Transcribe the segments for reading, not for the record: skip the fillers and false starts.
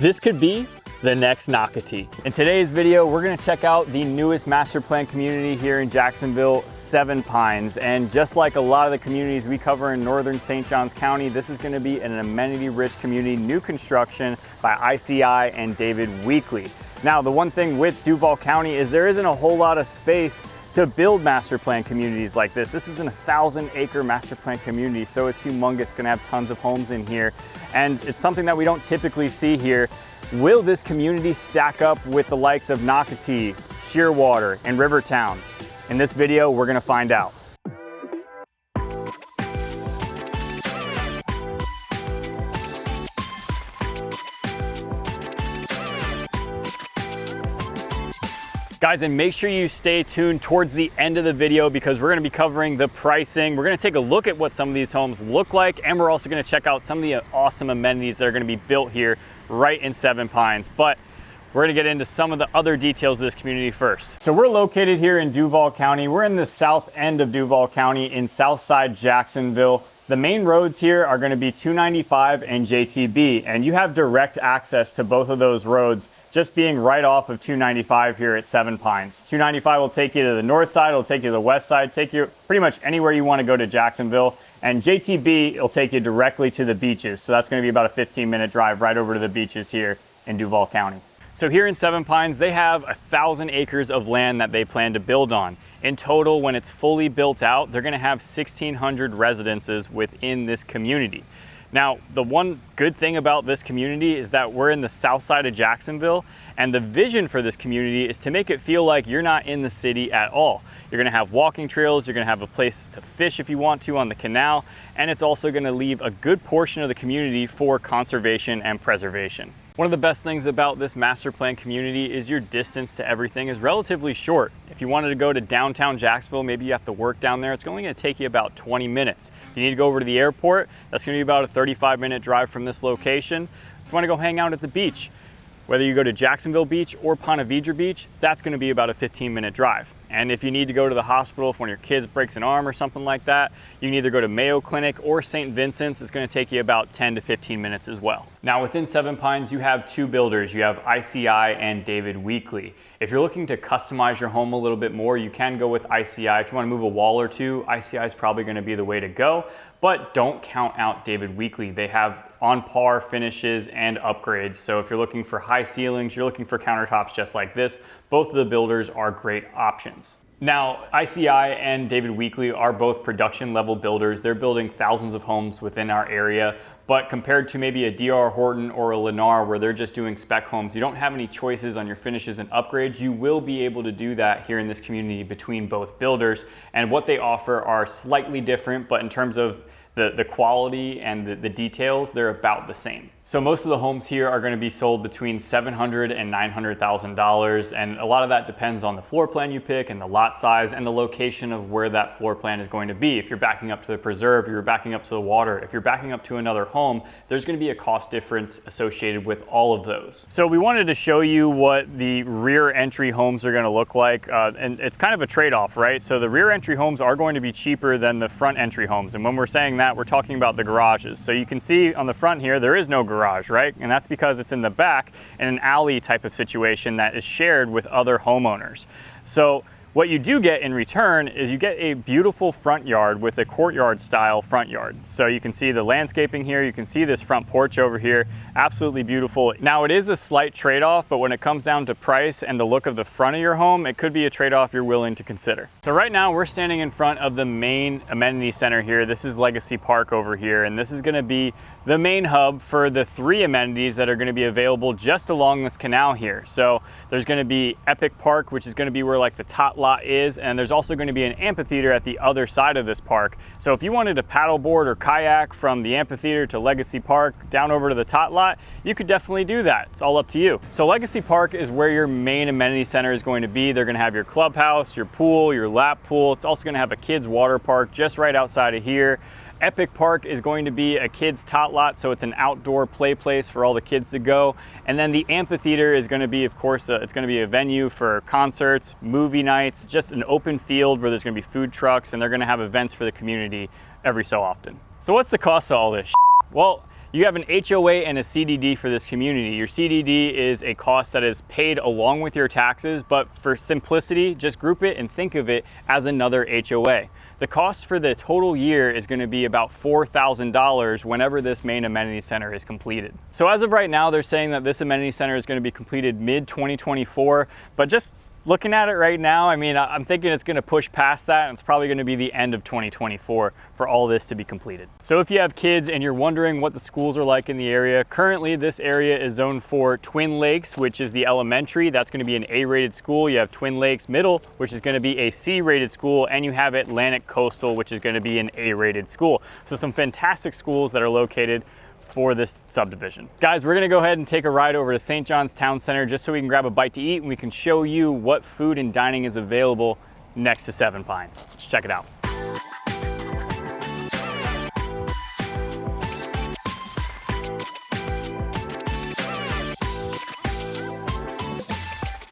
This could be the next Nocatee. In today's video, we're gonna check out the newest master plan community here in Jacksonville, Seven Pines. And just like a lot of the communities we cover in northern St. Johns County, this is gonna be an amenity-rich community, new construction by ICI and David Weekley. Now, the one thing with Duval County is there isn't a whole lot of space to build master plan communities like this. This is an 1,000-acre master plan community, so it's humongous. It's gonna have tons of homes in here, and it's something that we don't typically see here. Will this community stack up with the likes of Nocatee, Shearwater, and Rivertown? In this video, we're gonna find out. Guys, and make sure you stay tuned towards the end of the video because we're gonna be covering the pricing. We're gonna take a look at what some of these homes look like, and we're also gonna check out some of the awesome amenities that are gonna be built here right in Seven Pines. But we're gonna get into some of the other details of this community first. So we're located here in Duval County. We're in the south end of Duval County in Southside Jacksonville. The main roads here are gonna be 295 and JTB, and you have direct access to both of those roads just being right off of 295 here at Seven Pines. 295 will take you to the north side, it'll take you to the west side, take you pretty much anywhere you wanna go to Jacksonville. And JTB will take you directly to the beaches. So that's gonna be about a 15-minute drive right over to the beaches here in Duval County. So here in Seven Pines, they have 1,000 acres of land that they plan to build on. In total, when it's fully built out, they're gonna have 1,600 residences within this community. Now, the one good thing about this community is that we're in the south side of Jacksonville, and the vision for this community is to make it feel like you're not in the city at all. You're gonna have walking trails, you're gonna have a place to fish if you want to on the canal, and it's also gonna leave a good portion of the community for conservation and preservation. One of the best things about this master plan community is your distance to everything is relatively short. If you wanted to go to downtown Jacksonville, maybe you have to work down there, it's only gonna take you about 20 minutes. If you need to go over to the airport, that's gonna be about a 35-minute drive from this location. If you wanna go hang out at the beach, whether you go to Jacksonville Beach or Ponte Vedra Beach, that's gonna be about a 15-minute drive. And if you need to go to the hospital, if one of your kids breaks an arm or something like that, you can either go to Mayo Clinic or St. Vincent's. It's gonna take you about 10 to 15 minutes as well. Now within Seven Pines, you have two builders. You have ICI and David Weekley. If you're looking to customize your home a little bit more, you can go with ICI. If you wanna move a wall or two, ICI is probably gonna be the way to go, but don't count out David Weekley. They have on par finishes and upgrades. So if you're looking for high ceilings, you're looking for countertops just like this, both of the builders are great options. Now, ICI and David Weekley are both production level builders. They're building thousands of homes within our area, but compared to maybe a DR Horton or a Lennar where they're just doing spec homes, you don't have any choices on your finishes and upgrades. You will be able to do that here in this community between both builders, and what they offer are slightly different, but in terms of the quality and the details, they're about the same. So most of the homes here are gonna be sold between $700,000 and $900,000, and a lot of that depends on the floor plan you pick and the lot size and the location of where that floor plan is going to be. If you're backing up to the preserve, if you're backing up to the water, if you're backing up to another home, there's gonna be a cost difference associated with all of those. So we wanted to show you what the rear entry homes are gonna look like, and it's kind of a trade-off, right? So the rear entry homes are going to be cheaper than the front entry homes, and when we're saying that, we're talking about the garages. So you can see on the front here, there is no garage, right? And that's because it's in the back in an alley type of situation that is shared with other homeowners. So what you do get in return is you get a beautiful front yard with a courtyard style front yard. So you can see the landscaping here, you can see this front porch over here, absolutely beautiful. Now it is a slight trade-off, but when it comes down to price and the look of the front of your home, it could be a trade-off you're willing to consider. So right now we're standing in front of the main amenity center here. This is Legacy Park over here, and this is gonna be the main hub for the 3 amenities that are gonna be available just along this canal here. So there's gonna be Epic Park, which is gonna be where like the tot lot is, and there's also going to be an amphitheater at the other side of this park. So if you wanted to paddleboard or kayak from the amphitheater to Legacy Park down over to the tot lot, you could definitely do that. It's all up to you. So Legacy Park is where your main amenity center is going to be. They're going to have your clubhouse, your pool, your lap pool. It's also going to have a kids water park just right outside of here. Epic Park is going to be a kids tot lot, so it's an outdoor play place for all the kids to go. And then the amphitheater is going to be, of course, it's going to be a venue for concerts, movie nights, just an open field where there's going to be food trucks, and they're going to have events for the community every so often. So what's the cost of all this? Well, You have an HOA and a CDD for this community. Your CDD is a cost that is paid along with your taxes, but for simplicity, just group it and think of it as another HOA. The cost for the total year is going to be about $4,000 whenever this main amenity center is completed. So as of right now, they're saying that this amenity center is going to be completed mid-2024, but just looking at it right now, I mean, I'm thinking it's going to push past that, and it's probably going to be the end of 2024 for all this to be completed. So if you have kids and you're wondering what the schools are like in the area, currently this area is zoned for Twin Lakes, which is the elementary. That's going to be an A-rated school. You have Twin Lakes Middle, which is going to be a C-rated school, and you have Atlantic Coastal, which is going to be an A-rated school. So some fantastic schools that are located for this subdivision. Guys, we're gonna go ahead and take a ride over to St. John's Town Center just so we can grab a bite to eat and we can show you what food and dining is available next to Seven Pines. Let's check it out.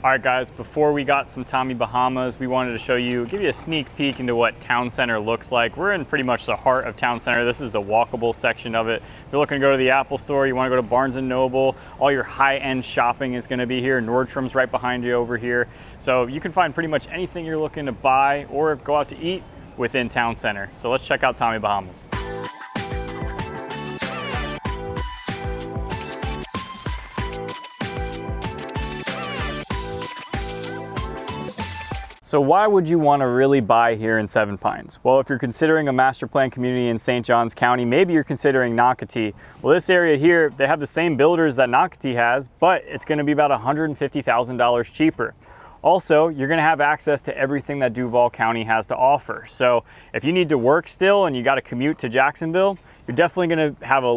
All right guys, before we got some Tommy Bahamas, we wanted to show you, give you a sneak peek into what Town Center looks like. We're in pretty much the heart of Town Center. This is the walkable section of it. If you're looking to go to the Apple store, you wanna go to Barnes & Noble, all your high-end shopping is gonna be here. Nordstrom's right behind you over here. So you can find pretty much anything you're looking to buy or go out to eat within Town Center. So let's check out Tommy Bahamas. So why would you want to really buy here in Seven Pines? Well, if you're considering a master plan community in St. Johns County, maybe you're considering Nocatee. Well, this area here, they have the same builders that Nocatee has, but it's going to be about $150,000 cheaper. Also, you're going to have access to everything that Duval County has to offer. So if you need to work still and you got to commute to Jacksonville, you're definitely going to have a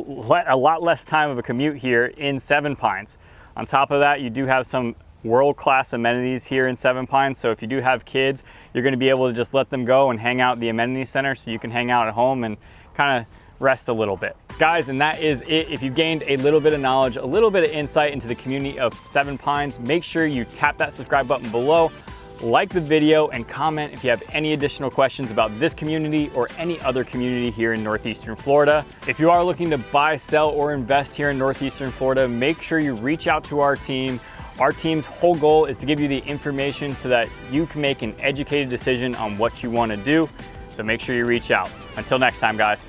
lot less time of a commute here in Seven Pines. On top of that, you do have some world-class amenities here in Seven Pines. So if you do have kids, you're going to be able to just let them go and hang out at the amenity center so you can hang out at home and kind of rest a little bit. Guys, and that is it. If you gained a little bit of knowledge, a little bit of insight into the community of Seven Pines, make sure you tap that subscribe button below, like the video, and comment if you have any additional questions about this community or any other community here in Northeastern Florida. If you are looking to buy, sell, or invest here in Northeastern Florida, make sure you reach out to our team. Our team's whole goal is to give you the information so that you can make an educated decision on what you want to do. So make sure you reach out. Until next time, guys.